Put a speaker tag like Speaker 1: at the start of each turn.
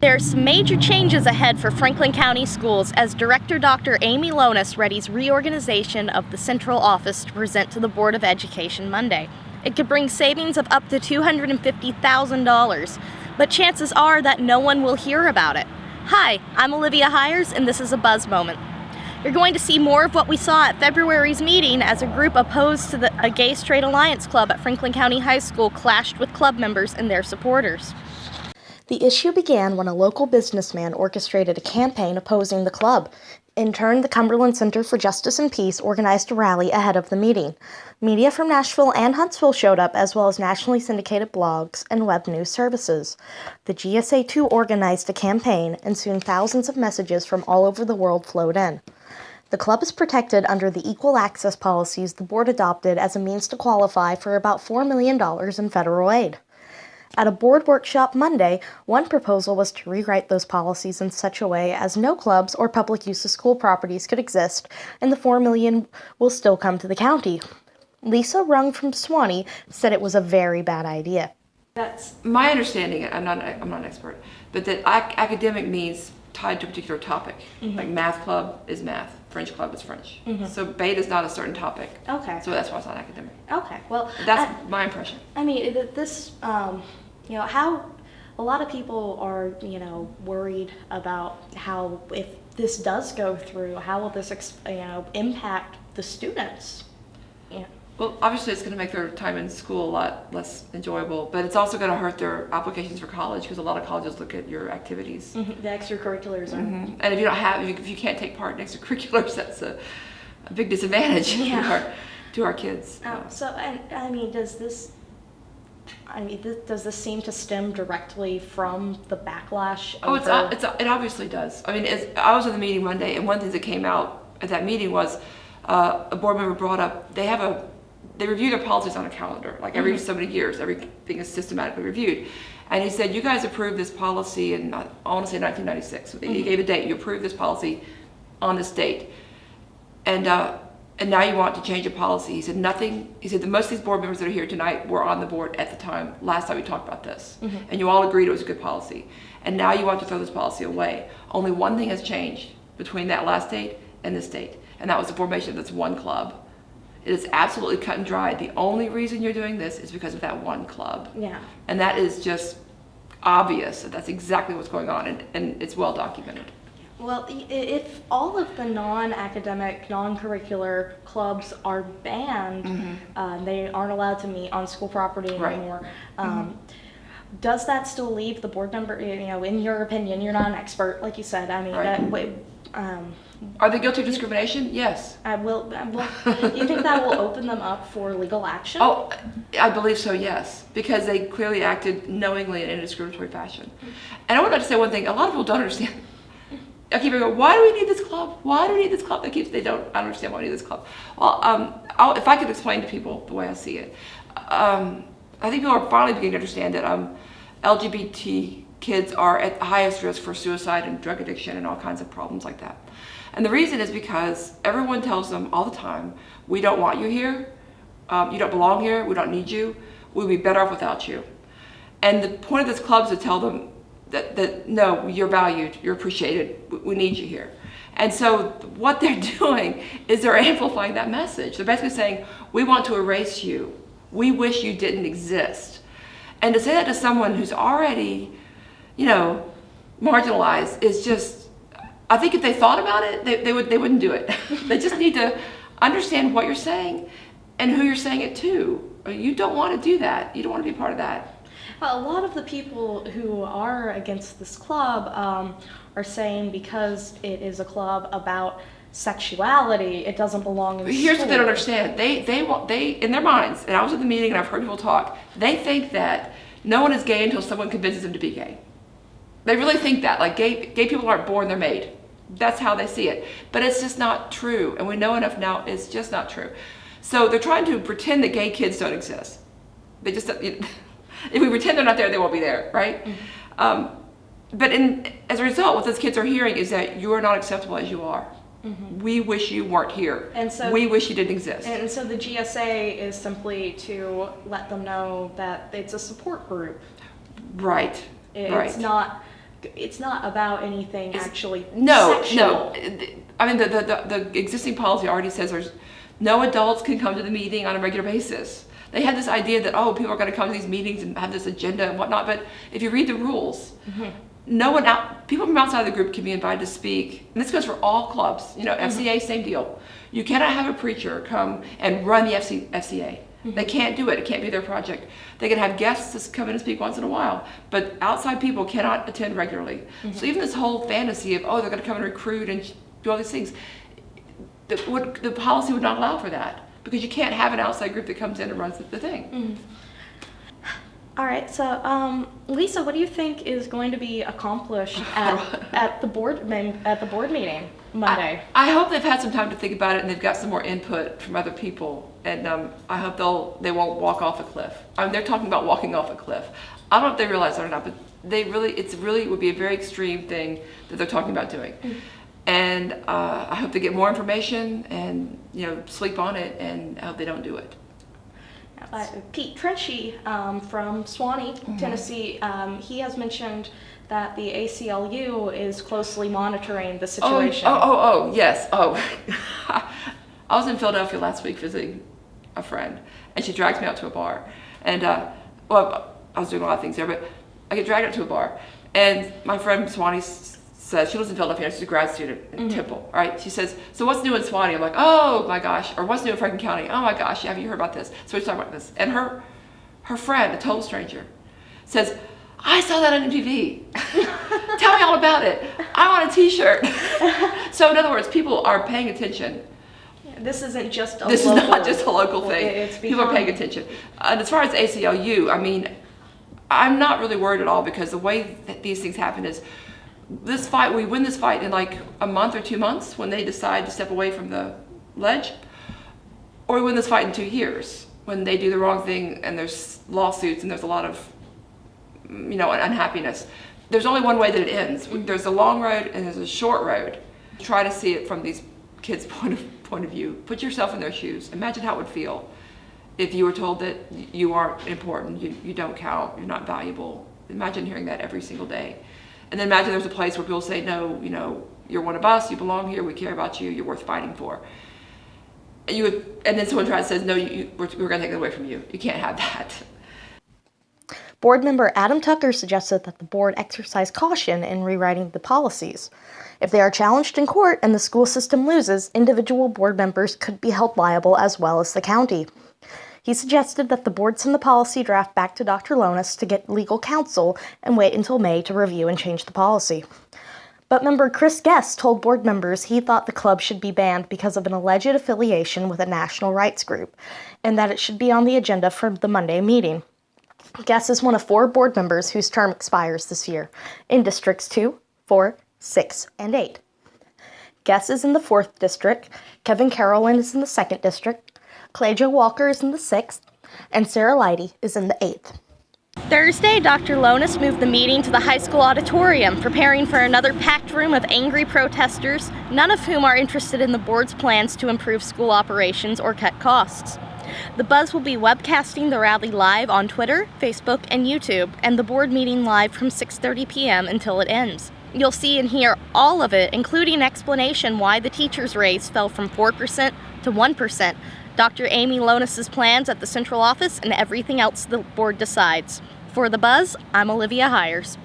Speaker 1: There are some major changes ahead for Franklin County Schools as Director Dr. Amie Lonas readies reorganization of the central office to present to the Board of Education Monday. It could bring savings of up to $250,000, but chances are that no one will hear about it. Hi, I'm Olivia Hires, and this is a Buzz Moment. You're going to see more of what we saw at February's meeting as a group opposed to a Gay Straight Alliance club at Franklin County High School clashed with club members and their supporters. The issue began when a local businessman orchestrated a campaign opposing the club. In turn, the Cumberland Center for Justice and Peace organized a rally ahead of the meeting. Media from Nashville and Huntsville showed up, as well as nationally syndicated blogs and web news services. The GSA too organized a campaign, and soon thousands of messages from all over the world flowed in. The club is protected under the equal access policies the board adopted as a means to qualify for about $4 million in federal aid. At a board workshop Monday, one proposal was to rewrite those policies in such a way as no clubs or public use of school properties could exist, and the $4 million will still come to the county. Lisa Rung from Swanee said it was a very bad idea.
Speaker 2: That's my understanding. I'm not an expert, but that academic means tied to a particular topic. Mm-hmm. Like math club is math, French club is French. Mm-hmm. So beta is not a certain topic.
Speaker 1: Okay.
Speaker 2: So that's why it's not academic.
Speaker 1: Okay. Well,
Speaker 2: that's my impression.
Speaker 1: I mean, this. How a lot of people are, worried about how, if this does go through, how will this, impact the students? Yeah.
Speaker 2: Well, obviously it's going to make their time in school a lot less enjoyable, but it's also going to hurt their applications for college because a lot of colleges look at your activities.
Speaker 1: Mm-hmm. The extracurriculars are.
Speaker 2: Mm-hmm. And if you can't take part in extracurriculars, that's a big disadvantage to our kids.
Speaker 1: Does this seem to stem directly from the backlash?
Speaker 2: It obviously does. I mean, I was at the meeting Monday, and one thing that came out at that meeting was a board member brought up they review their policies on a calendar, like every so many years, everything is systematically reviewed. And he said, you guys approved this policy in, I want to say 1996. So he gave a date, you approved this policy on this date. And now you want to change a policy. He said that most of these board members that are here tonight were on the board at the time, last time we talked about this. Mm-hmm. And you all agreed it was a good policy. And now you want to throw this policy away. Only one thing has changed between that last date and this date. And that was the formation of this one club. It is absolutely cut and dry. The only reason you're doing this is because of that one club. Yeah. And that is just obvious that that's exactly what's going on, and it's well documented.
Speaker 1: Well, if all of the non-academic, non-curricular clubs are banned, mm-hmm. They aren't allowed to meet on school property anymore. Right. Does that still leave the board member, in your opinion, you're not an expert, like you said,
Speaker 2: are they guilty of discrimination? Yes.
Speaker 1: You think that will open them up for legal action?
Speaker 2: Oh, I believe so, yes. Because they clearly acted knowingly and in a discriminatory fashion. And I would like to say one thing, a lot of people don't understand. I keep going, why do we need this club? Why do we need this club? I don't understand why we need this club. Well, if I could explain to people the way I see it, I think people are finally beginning to understand that LGBT kids are at the highest risk for suicide and drug addiction and all kinds of problems like that. And the reason is because everyone tells them all the time, we don't want you here, you don't belong here, we don't need you, we'd be better off without you. And the point of this club is to tell them that no, you're valued, you're appreciated, we need you here. And so what they're doing is they're amplifying that message. They're basically saying, we want to erase you, we wish you didn't exist. And to say that to someone who's already, marginalized is just, I think if they thought about it, they wouldn't do it. They just need to understand what you're saying and who you're saying it to. You don't want to do that. You don't want to be part of that.
Speaker 1: Well, a lot of the people who are against this club are saying because it is a club about sexuality, it doesn't belong in
Speaker 2: Here's
Speaker 1: school.
Speaker 2: What they don't understand. They in their minds, and I was at the meeting and I've heard people talk, they think that no one is gay until someone convinces them to be gay. They really think that, like gay people aren't born, they're made. That's how they see it. But it's just not true, and we know enough now, it's just not true. So they're trying to pretend that gay kids don't exist. They just, if we pretend they're not there, they won't be there, right? Mm-hmm. But as a result, what those kids are hearing is that you are not acceptable as you are. Mm-hmm. We wish you weren't here. And so we wish you didn't exist.
Speaker 1: And so the GSA is simply to let them know that it's a support group.
Speaker 2: Right.
Speaker 1: It's not it's not about anything actually
Speaker 2: No,
Speaker 1: sexual.
Speaker 2: I mean, the existing policy already says there's no adults can come to the meeting on a regular basis. They had this idea that, oh, people are going to come to these meetings and have this agenda and whatnot, but if you read the rules, people from outside the group can be invited to speak, and this goes for all clubs. You know, FCA, same deal. You cannot have a preacher come and run the FCA. They can't do it. It can't be their project. They can have guests just come in and speak once in a while, but outside people cannot attend regularly. So even this whole fantasy of, oh, they're going to come and recruit and do all these things, the policy would not allow for that, because you can't have an outside group that comes in and runs the thing.
Speaker 1: All right, so Lisa, what do you think is going to be accomplished at the board meeting Monday?
Speaker 2: I hope they've had some time to think about it and they've got some more input from other people, and I hope they won't walk off a cliff. I mean, they're talking about walking off a cliff. I don't know if they realize that or not, but it really would be a very extreme thing that they're talking about doing. And I hope they get more information and sleep on it, and I hope they don't do it.
Speaker 1: Pete Trenchy from Suwanee, Tennessee, he has mentioned that the ACLU is closely monitoring the situation.
Speaker 2: Yes. I was in Philadelphia last week visiting a friend, and she dragged me out to a bar. And, I was doing a lot of things there, but I get dragged out to a bar. And my friend Suwanee says, she lives in Philadelphia, she's a grad student in Temple, right? She says, so what's new in Suwanee? I'm like, oh my gosh. Or what's new in Franklin County? Oh my gosh, have you heard about this? So we talk about this. And her friend, a total stranger, says, I saw that on MTV. Tell me all about it. I want a t-shirt. So in other words, people are paying attention.
Speaker 1: This isn't just a
Speaker 2: This is not just a local thing.
Speaker 1: People
Speaker 2: are paying attention. And as far as ACLU, I mean, I'm not really worried at all, because the way that these things happen is we win this fight in like a month or 2 months when they decide to step away from the ledge, or we win this fight in 2 years when they do the wrong thing and there's lawsuits and there's a lot of unhappiness. There's only one way that it ends. There's a long road and there's a short road. Try to see it from these kids' point of view. Put yourself in their shoes. Imagine how it would feel if you were told that you aren't important, you don't count, you're not valuable. Imagine hearing that every single day. And then imagine there's a place where people say, no, you're one of us, you belong here, we care about you, you're worth fighting for. And then someone tries to say, no, we're going to take it away from you. You can't have that.
Speaker 1: Board member Adam Tucker suggested that the board exercise caution in rewriting the policies. If they are challenged in court and the school system loses, individual board members could be held liable as well as the county. He suggested that the board send the policy draft back to Dr. Lonas to get legal counsel and wait until May to review and change the policy. But member Chris Guest told board members he thought the club should be banned because of an alleged affiliation with a national rights group, and that it should be on the agenda for the Monday meeting. Guest is one of 4 board members whose term expires this year, in Districts 2, 4, 6, and 8. Guest is in the 4th District, Kevin Carolyn is in the 2nd District, Clay Joe Walker is in the 6th, and Sarah Leidy is in the 8th. Thursday, Dr. Lonas moved the meeting to the high school auditorium, preparing for another packed room of angry protesters, none of whom are interested in the board's plans to improve school operations or cut costs. The Buzz will be webcasting the rally live on Twitter, Facebook, and YouTube, and the board meeting live from 6:30 p.m. until it ends. You'll see and hear all of it, including an explanation why the teachers' raise fell from 4% to 1%, Dr. Amie Lonas' plans at the central office, and everything else the board decides. For The Buzz, I'm Olivia Hires.